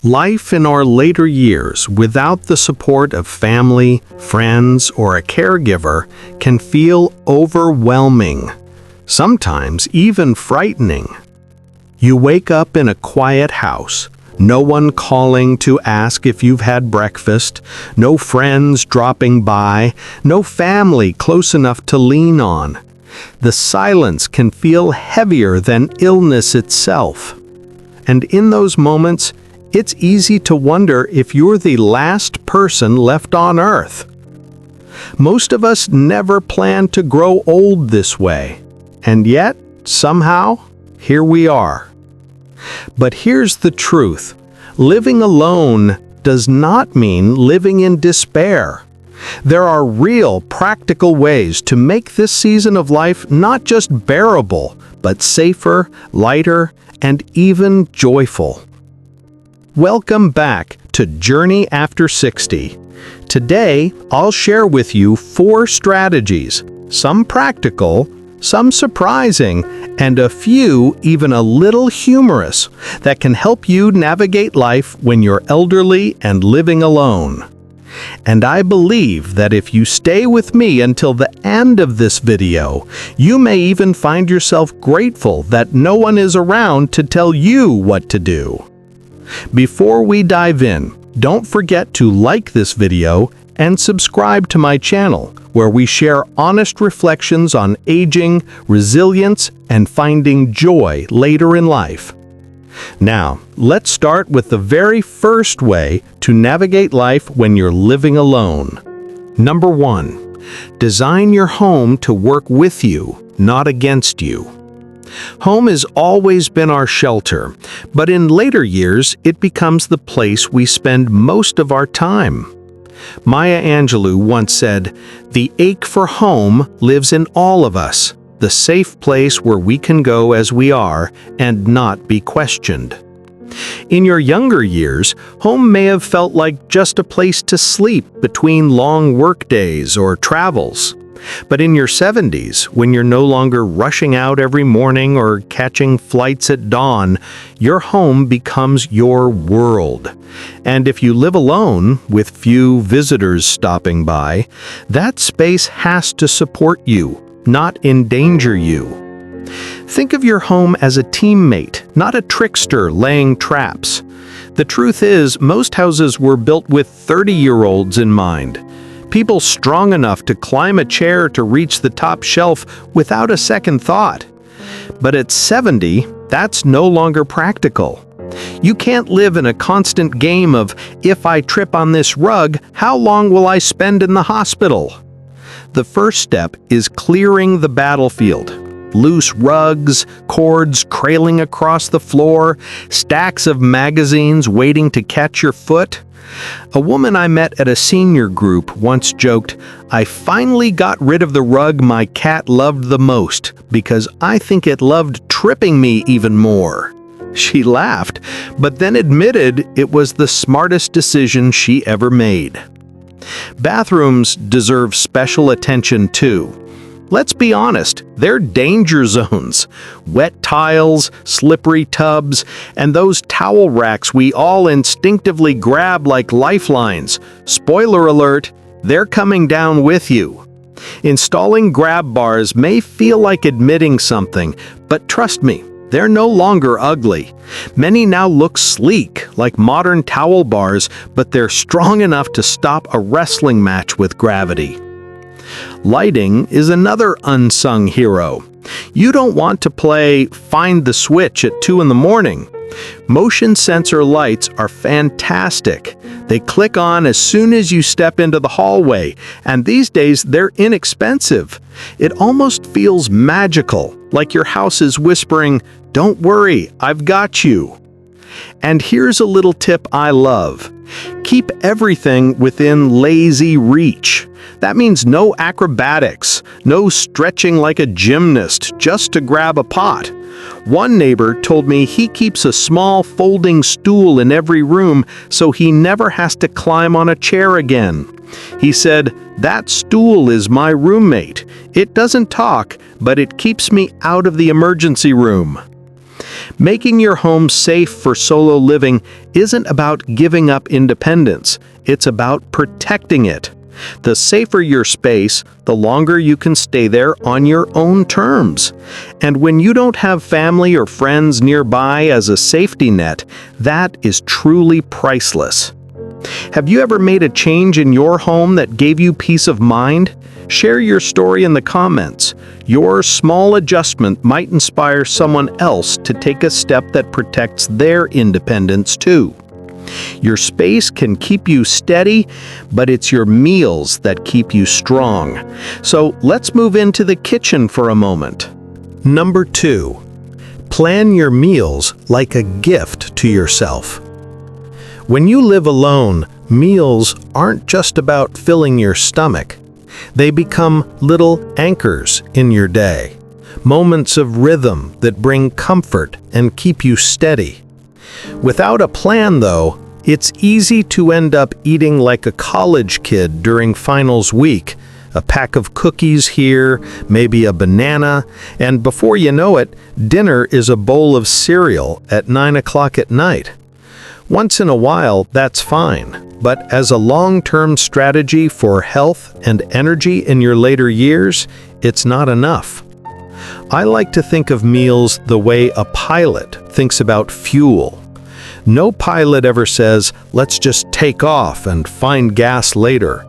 Life in our later years without the support of family, friends, or a caregiver can feel overwhelming, sometimes even frightening. You wake up in a quiet house, no one calling to ask if you've had breakfast, no friends dropping by, no family close enough to lean on. The silence can feel heavier than illness itself. And in those moments, it's easy to wonder if you're the last person left on Earth. Most of us never planned to grow old this way, and yet, somehow, here we are. But here's the truth. Living alone does not mean living in despair. There are real, practical ways to make this season of life not just bearable, but safer, lighter, and even joyful. Welcome back to Journey After 60. Today, I'll share with you 4 strategies, some practical, some surprising, and a few even a little humorous, that can help you navigate life when you're elderly and living alone. And I believe that if you stay with me until the end of this video, you may even find yourself grateful that no one is around to tell you what to do. Before we dive in, don't forget to like this video and subscribe to my channel, where we share honest reflections on aging, resilience, and finding joy later in life. Now, let's start with the very first way to navigate life when you're living alone. Number 1. Design your home to work with you, not against you. Home has always been our shelter, but in later years, it becomes the place we spend most of our time. Maya Angelou once said, "The ache for home lives in all of us, the safe place where we can go as we are and not be questioned." In your younger years, home may have felt like just a place to sleep between long work days or travels. But in your 70s, when you're no longer rushing out every morning or catching flights at dawn, your home becomes your world. And if you live alone, with few visitors stopping by, that space has to support you, not endanger you. Think of your home as a teammate, not a trickster laying traps. The truth is, most houses were built with 30-year-olds in mind. People strong enough to climb a chair to reach the top shelf without a second thought. But at 70, that's no longer practical. You can't live in a constant game of, if I trip on this rug, how long will I spend in the hospital? The first step is clearing the battlefield. Loose rugs, cords trailing across the floor, stacks of magazines waiting to catch your foot. A woman I met at a senior group once joked, "I finally got rid of the rug my cat loved the most because I think it loved tripping me even more." She laughed, but then admitted it was the smartest decision she ever made. Bathrooms deserve special attention too. Let's be honest, they're danger zones. Wet tiles, slippery tubs, and those towel racks we all instinctively grab like lifelines. Spoiler alert, they're coming down with you. Installing grab bars may feel like admitting something, but trust me, they're no longer ugly. Many now look sleek, like modern towel bars, but they're strong enough to stop a wrestling match with gravity. Lighting is another unsung hero. You don't want to play Find the Switch at 2 in the morning. Motion sensor lights are fantastic. They click on as soon as you step into the hallway, and these days they're inexpensive. It almost feels magical, like your house is whispering, "Don't worry, I've got you." And here's a little tip I love. Keep everything within lazy reach. That means no acrobatics, no stretching like a gymnast just to grab a pot. One neighbor told me he keeps a small folding stool in every room so he never has to climb on a chair again. He said, "That stool is my roommate. It doesn't talk, but it keeps me out of the emergency room." Making your home safe for solo living isn't about giving up independence, it's about protecting it. The safer your space, the longer you can stay there on your own terms. And when you don't have family or friends nearby as a safety net, that is truly priceless. Have you ever made a change in your home that gave you peace of mind? Share your story in the comments. Your small adjustment might inspire someone else to take a step that protects their independence too. Your space can keep you steady, but it's your meals that keep you strong. So let's move into the kitchen for a moment. Number 2. Plan your meals like a gift to yourself. When you live alone, meals aren't just about filling your stomach. They become little anchors in your day, moments of rhythm that bring comfort and keep you steady. Without a plan, though, it's easy to end up eating like a college kid during finals week. A pack of cookies here, maybe a banana, and before you know it, dinner is a bowl of cereal at 9 o'clock at night. Once in a while, that's fine, but as a long-term strategy for health and energy in your later years, it's not enough. I like to think of meals the way a pilot thinks about fuel. No pilot ever says, let's just take off and find gas later.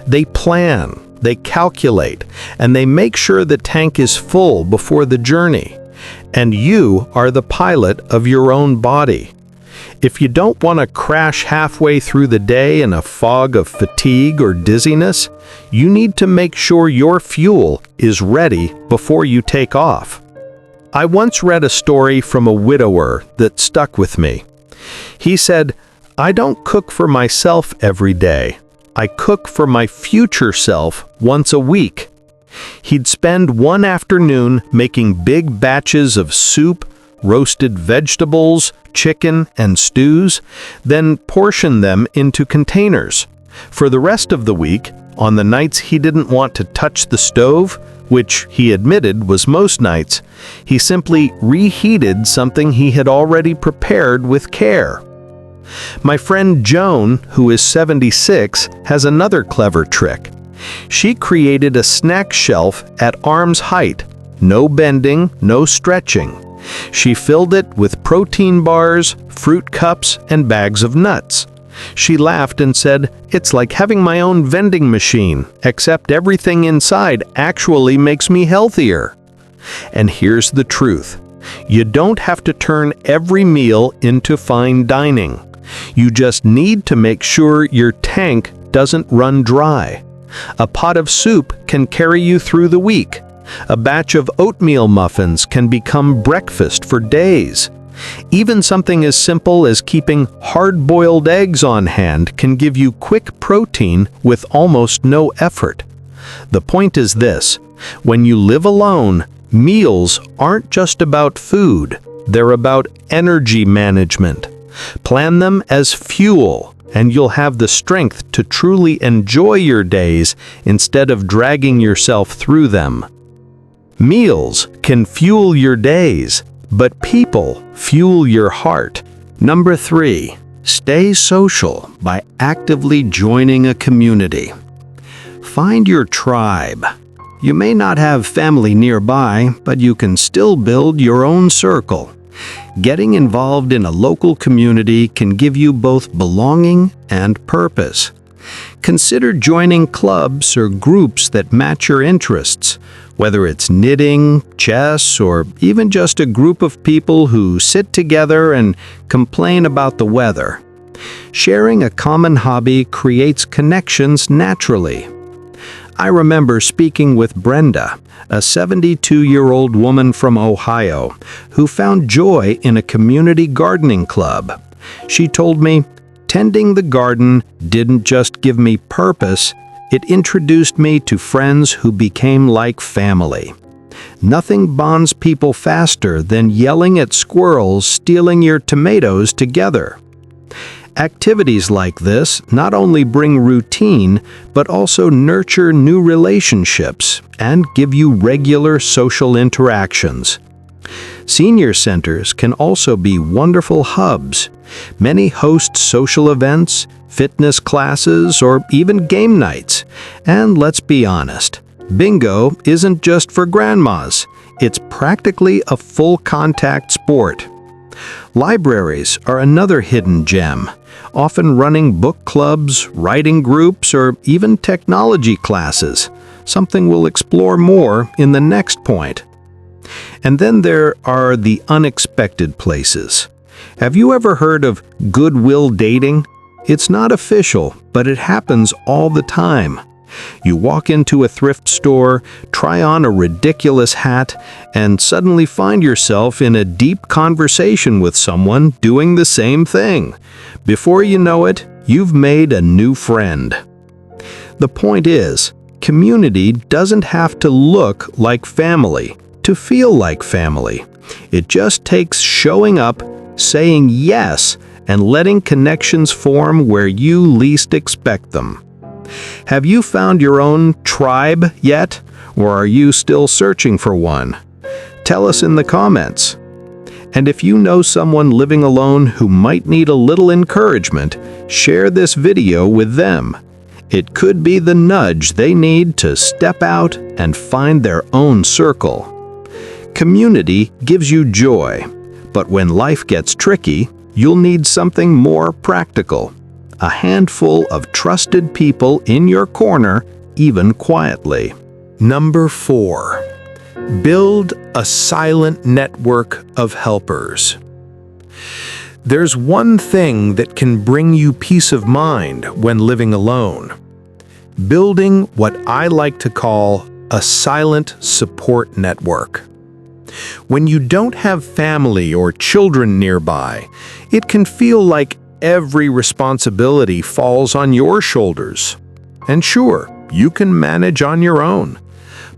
They plan, they calculate, and they make sure the tank is full before the journey. And you are the pilot of your own body. If you don't want to crash halfway through the day in a fog of fatigue or dizziness, you need to make sure your fuel is ready before you take off. I once read a story from a widower that stuck with me. He said, "I don't cook for myself every day. I cook for my future self once a week." He'd spend one afternoon making big batches of soup, roasted vegetables, chicken, and stews, then portion them into containers. For the rest of the week, on the nights he didn't want to touch the stove, which he admitted was most nights, he simply reheated something he had already prepared with care. My friend Joan, who is 76, has another clever trick. She created a snack shelf at arm's height, no bending, no stretching. She filled it with protein bars, fruit cups, and bags of nuts. She laughed and said, "It's like having my own vending machine, except everything inside actually makes me healthier." And here's the truth. You don't have to turn every meal into fine dining. You just need to make sure your tank doesn't run dry. A pot of soup can carry you through the week. A batch of oatmeal muffins can become breakfast for days. Even something as simple as keeping hard-boiled eggs on hand can give you quick protein with almost no effort. The point is this: when you live alone, meals aren't just about food, they're about energy management. Plan them as fuel, and you'll have the strength to truly enjoy your days instead of dragging yourself through them. Meals can fuel your days, but people fuel your heart. Number 3, stay social by actively joining a community. Find your tribe. You may not have family nearby, but you can still build your own circle. Getting involved in a local community can give you both belonging and purpose. Consider joining clubs or groups that match your interests, whether it's knitting, chess, or even just a group of people who sit together and complain about the weather. Sharing a common hobby creates connections naturally. I remember speaking with Brenda, a 72-year-old woman from Ohio, who found joy in a community gardening club. She told me, "Tending the garden didn't just give me purpose, it introduced me to friends who became like family. Nothing bonds people faster than yelling at squirrels stealing your tomatoes together." Activities like this not only bring routine, but also nurture new relationships and give you regular social interactions. Senior centers can also be wonderful hubs. Many host social events, fitness classes, or even game nights. And let's be honest, bingo isn't just for grandmas. It's practically a full-contact sport. Libraries are another hidden gem, often running book clubs, writing groups, or even technology classes, something we'll explore more in the next point. And then there are the unexpected places. Have you ever heard of goodwill dating? It's not official, but it happens all the time. You walk into a thrift store, try on a ridiculous hat, and suddenly find yourself in a deep conversation with someone doing the same thing. Before you know it, you've made a new friend. The point is, community doesn't have to look like family to feel like family. It just takes showing up, saying yes, and letting connections form where you least expect them. Have you found your own tribe yet, or are you still searching for one? Tell us in the comments. And if you know someone living alone who might need a little encouragement, share this video with them. It could be the nudge they need to step out and find their own circle. Community gives you joy, but when life gets tricky, you'll need something more practical. A handful of trusted people in your corner, even quietly. Number 4. Build a silent network of helpers. There's one thing that can bring you peace of mind when living alone. Building what I like to call a silent support network. When you don't have family or children nearby, it can feel like every responsibility falls on your shoulders. And sure, you can manage on your own.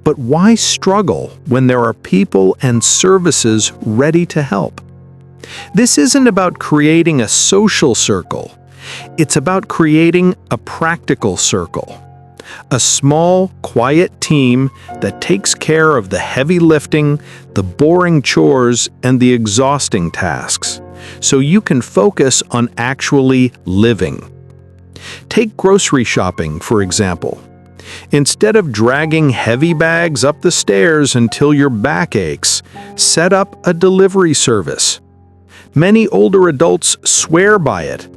But why struggle when there are people and services ready to help? This isn't about creating a social circle. It's about creating a practical circle. A small, quiet team that takes care of the heavy lifting, the boring chores, and the exhausting tasks, so you can focus on actually living. Take grocery shopping, for example. Instead of dragging heavy bags up the stairs until your back aches, set up a delivery service. Many older adults swear by it.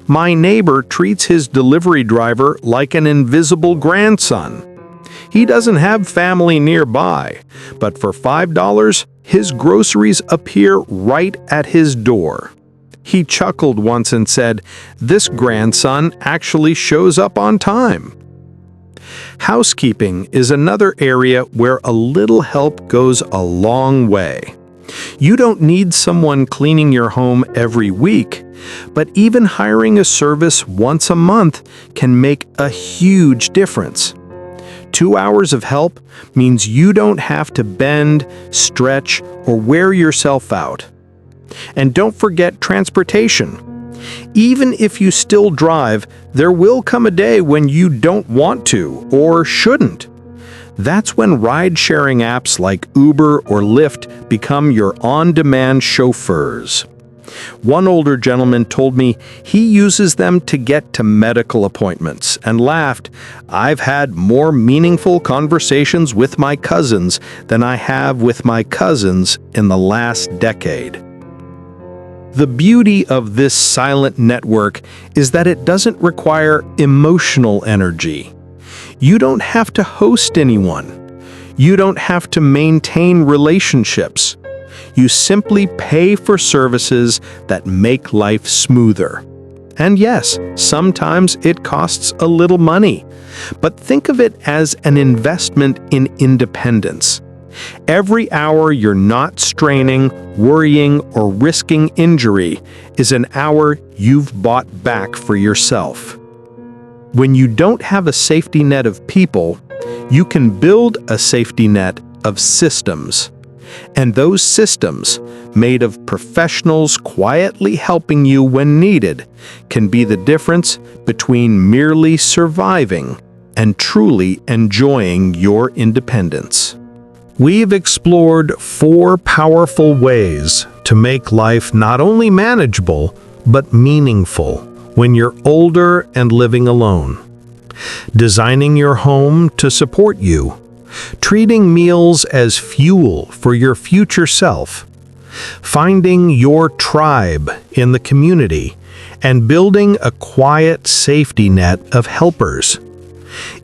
My neighbor treats his delivery driver like an invisible grandson. He doesn't have family nearby, but for $5, his groceries appear right at his door. He chuckled once and said, "This grandson actually shows up on time." Housekeeping is another area where a little help goes a long way. You don't need someone cleaning your home every week, but even hiring a service once a month can make a huge difference. 2 hours of help means you don't have to bend, stretch, or wear yourself out. And don't forget transportation. Even if you still drive, there will come a day when you don't want to or shouldn't. That's when ride-sharing apps like Uber or Lyft become your on-demand chauffeurs. One older gentleman told me he uses them to get to medical appointments and laughed, "I've had more meaningful conversations with my cousins than I have with my cousins in the last decade." The beauty of this silent network is that it doesn't require emotional energy. You don't have to host anyone. You don't have to maintain relationships. You simply pay for services that make life smoother. And yes, sometimes it costs a little money, but think of it as an investment in independence. Every hour you're not straining, worrying, or risking injury is an hour you've bought back for yourself. When you don't have a safety net of people, you can build a safety net of systems. And those systems, made of professionals quietly helping you when needed, can be the difference between merely surviving and truly enjoying your independence. We've explored 4 powerful ways to make life not only manageable, but meaningful when you're older and living alone. Designing your home to support you, treating meals as fuel for your future self, finding your tribe in the community, and building a quiet safety net of helpers.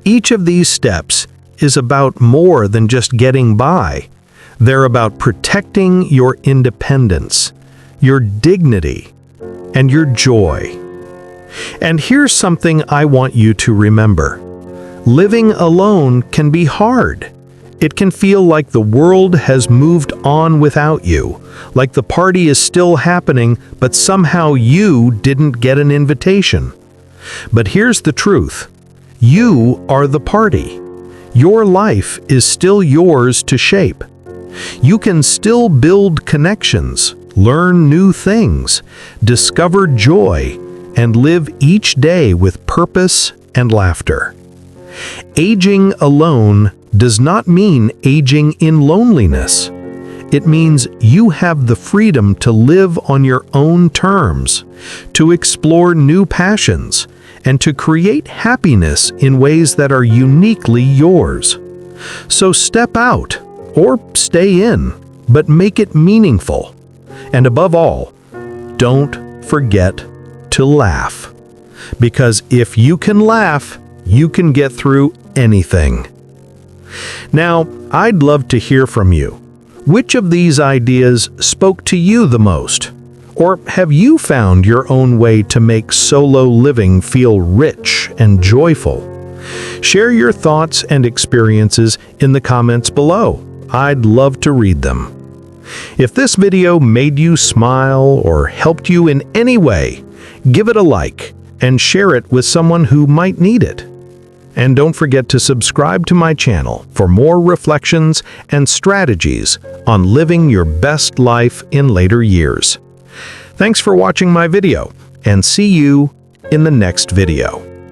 Each of these steps is about more than just getting by. They're about protecting your independence, your dignity, and your joy. And here's something I want you to remember. Living alone can be hard. It can feel like the world has moved on without you, like the party is still happening, but somehow you didn't get an invitation. But here's the truth. You are the party. Your life is still yours to shape. You can still build connections, learn new things, discover joy, and live each day with purpose and laughter. Aging alone does not mean aging in loneliness. It means you have the freedom to live on your own terms, to explore new passions, and to create happiness in ways that are uniquely yours. So step out, or stay in, but make it meaningful. And above all, don't forget to laugh. Because if you can laugh, you can get through anything. Now, I'd love to hear from you. Which of these ideas spoke to you the most? Or have you found your own way to make solo living feel rich and joyful? Share your thoughts and experiences in the comments below. I'd love to read them. If this video made you smile or helped you in any way, give it a like and share it with someone who might need it. And don't forget to subscribe to my channel for more reflections and strategies on living your best life in later years. Thanks for watching my video, and see you in the next video.